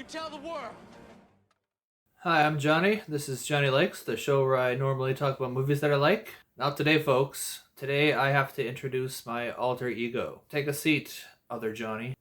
You tell the world. Hi, I'm Johnny. This is Johnny Likes, the show where I normally talk about movies that I like. Not today, folks. Today I have to introduce my alter ego. Take a seat, other Johnny.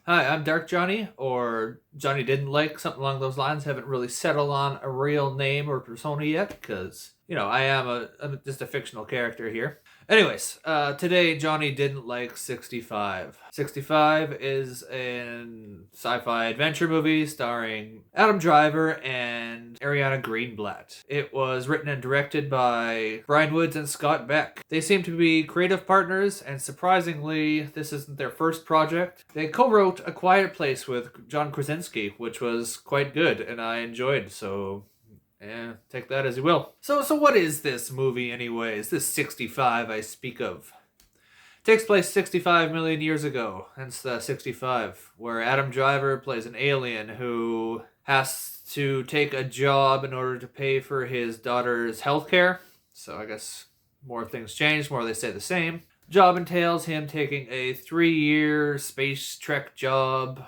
Hi, I'm Dark Johnny, or Johnny Didn't Like, something along those lines. Haven't really settled on a real name or persona yet, because, I am just a fictional character here. Anyways, today Johnny didn't like 65. 65 is an sci-fi adventure movie starring Adam Driver and Ariana Greenblatt. It was written and directed by Bryan and Scott Beck. They seem to be creative partners, and surprisingly, this isn't their first project. They co-wrote A Quiet Place with John Krasinski, which was quite good, and I enjoyed, so take that as you will. So what is this movie anyways? This 65 I speak of. It takes place 65 million years ago, hence the 65, where Adam Driver plays an alien who has to take a job in order to pay for his daughter's healthcare. So I guess more things change, more they stay the same. Job entails him taking a 3-year space trek job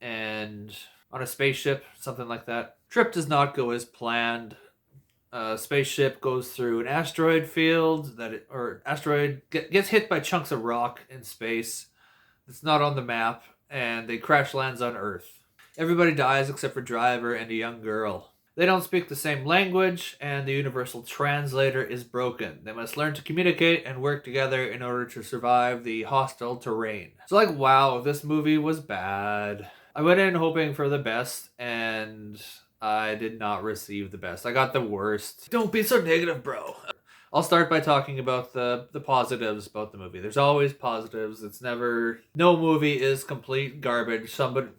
and on a spaceship, something like that. Trip does not go as planned. Spaceship goes through an asteroid field asteroid gets hit by chunks of rock in space. It's not on the map, and they crash lands on Earth. Everybody dies except for Driver and a young girl. They don't speak the same language, and the universal translator is broken. They must learn to communicate and work together in order to survive the hostile terrain. So wow, this movie was bad. I went in hoping for the best, and I did not receive the best. I got the worst. Don't be so negative, bro. I'll start by talking about the positives about the movie. There's always positives. No movie is complete garbage.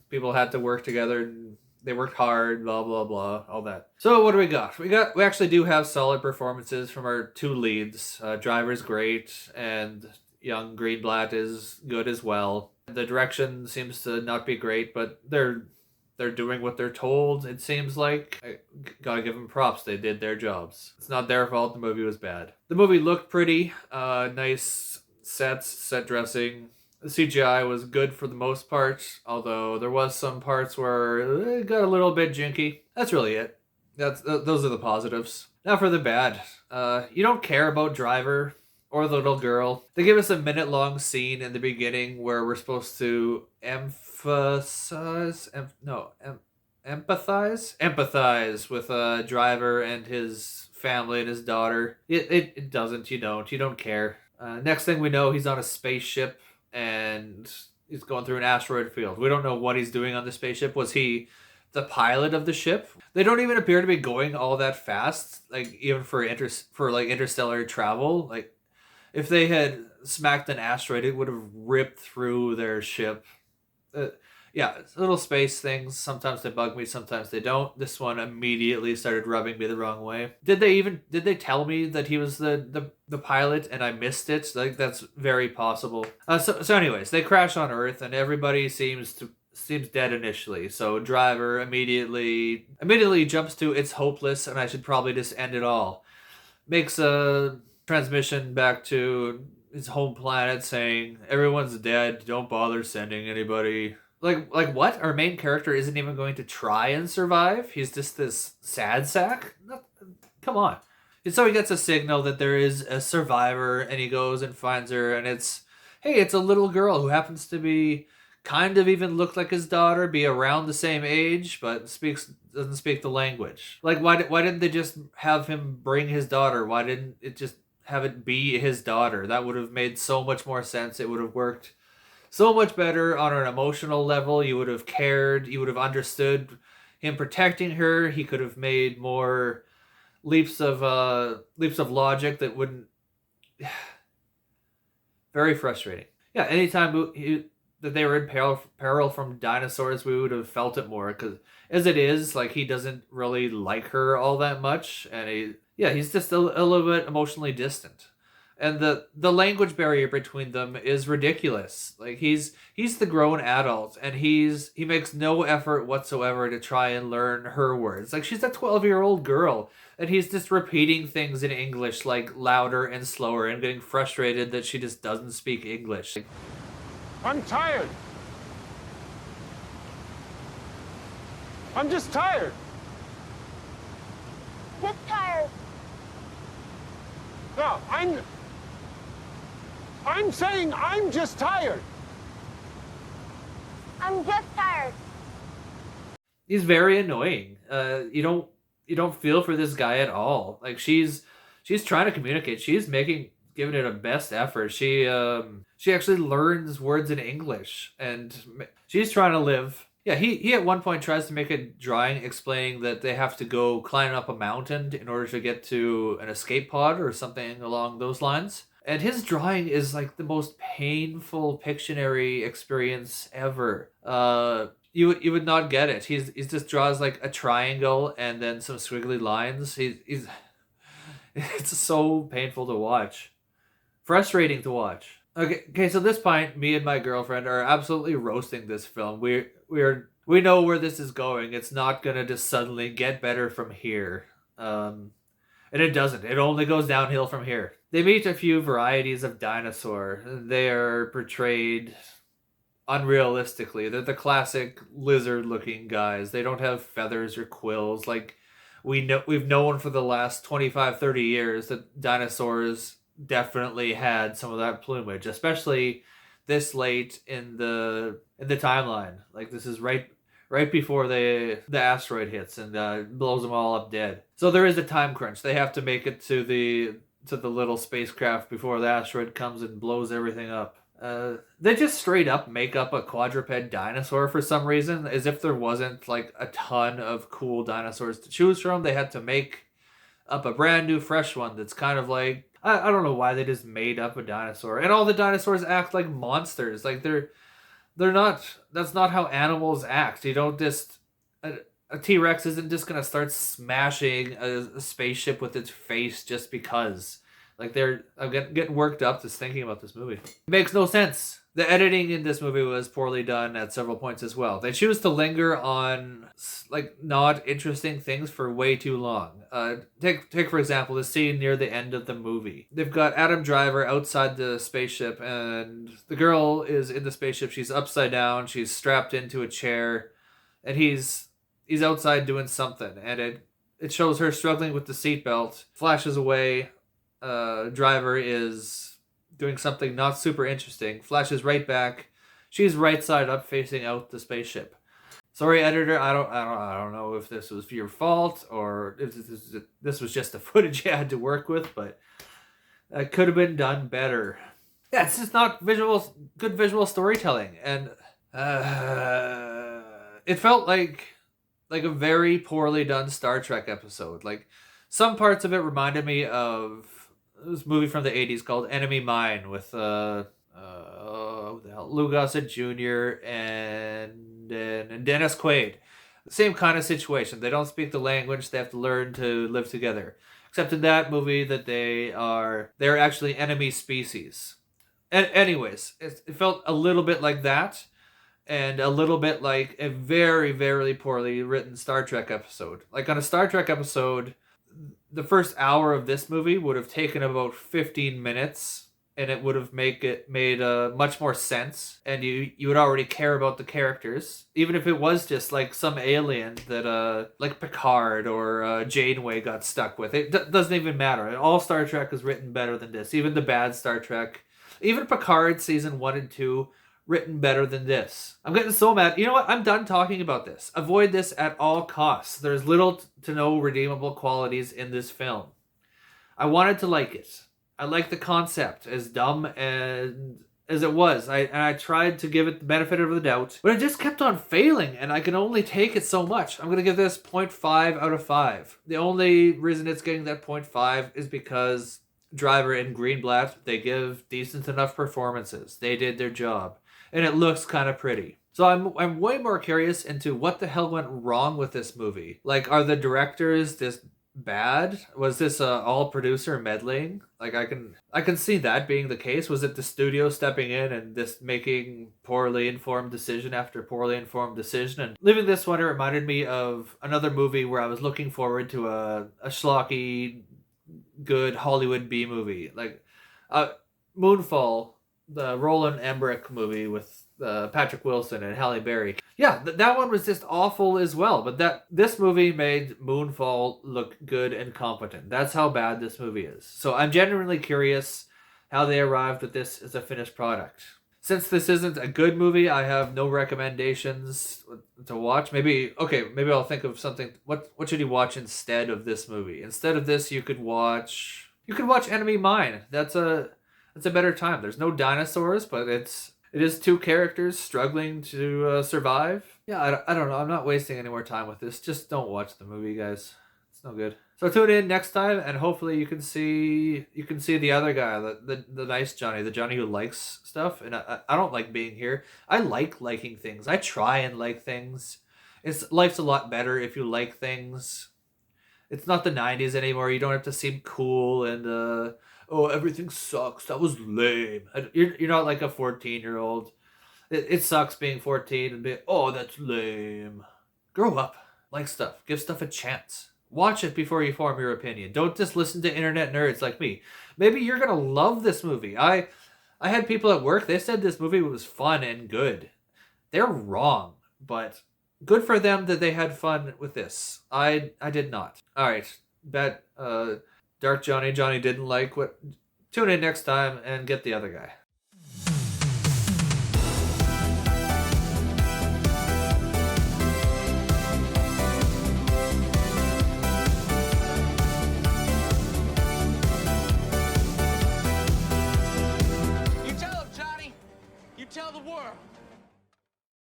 People had to work together and they worked hard, blah, blah, blah, all that. So what do we got? We actually do have solid performances from our two leads. Driver's great, and young Greenblatt is good as well. The direction seems to not be great, but they're doing what they're told, it seems like. I gotta give them props. They did their jobs. It's not their fault the movie was bad. The movie looked pretty. Nice sets, set dressing. The CGI was good for the most part, although there was some parts where it got a little bit jinky. That's really it. Those are the positives. Now for the bad. You don't care about Driver or the little girl. They give us a minute-long scene in the beginning where we're supposed to empathize with Driver and his family and his daughter. It doesn't. You don't care. Next thing we know, he's on a spaceship and he's going through an asteroid field. We don't know what he's doing on the spaceship. Was he the pilot of the ship? They don't even appear to be going all that fast, even for interstellar travel. If they had smacked an asteroid, it would have ripped through their ship. Little space things. Sometimes they bug me, sometimes they don't. This one immediately started rubbing me the wrong way. Did they tell me that he was the pilot and I missed it? That's very possible. So anyways, they crash on Earth and everybody seems dead initially. So Driver immediately jumps to it's hopeless and I should probably just end it all. Makes a transmission back to his home planet saying everyone's dead, don't bother sending anybody. What? Our main character isn't even going to try and survive? He's just this sad sack? Come on. And so he gets a signal that there is a survivor, and he goes and finds her, and it's a little girl who happens to be kind of even look like his daughter, be around the same age, but doesn't speak the language. Why didn't they just have him bring his daughter? Why didn't it just have it be his daughter? That would have made so much more sense. It would have worked so much better on an emotional level. You would have cared. You would have understood him protecting her. He could have made more leaps of logic that wouldn't. Very frustrating. Yeah, anytime that they were in peril from dinosaurs, we would have felt it more. Because as it is, he doesn't really like her all that much, and he's just a little bit emotionally distant. And the language barrier between them is ridiculous. He's the grown adult, and he makes no effort whatsoever to try and learn her words. She's a 12-year-old girl, and he's just repeating things in English louder and slower, and getting frustrated that she just doesn't speak English. I'm tired. I'm just tired. Just tired. No, I'm saying I'm just tired. I'm just tired. He's very annoying. You don't feel for this guy at all. Like she's trying to communicate. She's giving it a best effort. She actually learns words in English, and she's trying to live. Yeah, he at one point tries to make a drawing explaining that they have to go climb up a mountain in order to get to an escape pod or something along those lines. And his drawing is like the most painful Pictionary experience ever. You would not get it. He just draws like a triangle and then some squiggly lines. He's it's so painful to watch, frustrating to watch. Okay. So at this point, me and my girlfriend are absolutely roasting this film. We know where this is going. It's not gonna just suddenly get better from here. And it doesn't. It only goes downhill from here. They meet a few varieties of dinosaur. They are portrayed unrealistically. They're the classic lizard-looking guys. They don't have feathers or quills. Like we've known for the last 25, 30 years that dinosaurs definitely had some of that plumage, especially this late in the timeline. Like this is right before the asteroid hits and blows them all up dead. So there is a time crunch. They have to make it to the little spacecraft before the asteroid comes and blows everything up. They just straight up make up a quadruped dinosaur for some reason, as if there wasn't like a ton of cool dinosaurs to choose from. They had to make up a brand new fresh one that's kind of like, I don't know why they just made up a dinosaur. And all the dinosaurs act like monsters. Like they're not, that's not how animals act. You don't just, a T-Rex isn't just gonna start smashing a spaceship with its face just because. Like I'm getting worked up just thinking about this movie. It makes no sense. The editing in this movie was poorly done at several points as well. They choose to linger on like not interesting things for way too long. Take for example the scene near the end of the movie. They've got Adam Driver outside the spaceship, and the girl is in the spaceship. She's upside down. She's strapped into a chair, and he's outside doing something, and it shows her struggling with the seatbelt. Flashes away. Driver is doing something not super interesting. Flashes right back. She's right side up, facing out the spaceship. Sorry, editor. I don't know if this was your fault or if this was just the footage you had to work with, but it could have been done better. Yeah, it's just not good visual storytelling, and it felt like a very poorly done Star Trek episode. Like some parts of it reminded me of this movie from the 80s called Enemy Mine with who the hell? Lou Gossett Jr. and Dennis Quaid. The same kind of situation. They don't speak the language. They have to learn to live together. Except in that movie that they're actually enemy species. And anyways, it felt a little bit like that, and a little bit like a very, very poorly written Star Trek episode. Like on a Star Trek episode, the first hour of this movie would have taken about 15 minutes, and it would have made much more sense, and you would already care about the characters, even if it was just like some alien that like Picard or Janeway got stuck with. It doesn't even matter. All Star Trek is written better than this. Even the bad Star Trek, even Picard season 1 and 2, written better than this. I'm getting so mad. You know what? I'm done talking about this. Avoid this at all costs. There's little to no redeemable qualities in this film. I wanted to like it. I like the concept, as dumb and as it was. I tried to give it the benefit of the doubt, but it just kept on failing, and I can only take it so much. I'm going to give this 0.5 out of 5. The only reason it's getting that 0.5 is because Driver and Greenblatt, they give decent enough performances. They did their job. And it looks kind of pretty. So I'm way more curious into what the hell went wrong with this movie. Like, are the directors just bad? Was this all producer meddling? Like, I can see that being the case. Was it the studio stepping in and just making poorly informed decision after poorly informed decision? And leaving this one, it reminded me of another movie where I was looking forward to a schlocky, good Hollywood B movie. Like, Moonfall, the Roland Emmerich movie with Patrick Wilson and Halle Berry. Yeah, that one was just awful as well. But this movie made Moonfall look good and competent. That's how bad this movie is. So I'm genuinely curious how they arrived with this as a finished product. Since this isn't a good movie, I have no recommendations to watch. Maybe I'll think of something. What should you watch instead of this movie? Instead of this, you could watch Enemy Mine. That's a better time. There's no dinosaurs, but it is two characters struggling to survive. Yeah, I don't know. I'm not wasting any more time with this. Just don't watch the movie, guys. It's no good. So tune in next time, and hopefully you can see the other guy, the nice Johnny, the Johnny who likes stuff. And I don't like being here. I like liking things. I try and like things. Life's a lot better if you like things. It's not the 90s anymore. You don't have to seem cool and oh, everything sucks. That was lame. You're not like a 14-year-old. It sucks being 14 and being, oh, that's lame. Grow up. Like stuff. Give stuff a chance. Watch it before you form your opinion. Don't just listen to internet nerds like me. Maybe you're going to love this movie. I had people at work, they said this movie was fun and good. They're wrong, but good for them that they had fun with this. I did not. All right. Dark Johnny didn't like what. Tune in next time and get the other guy.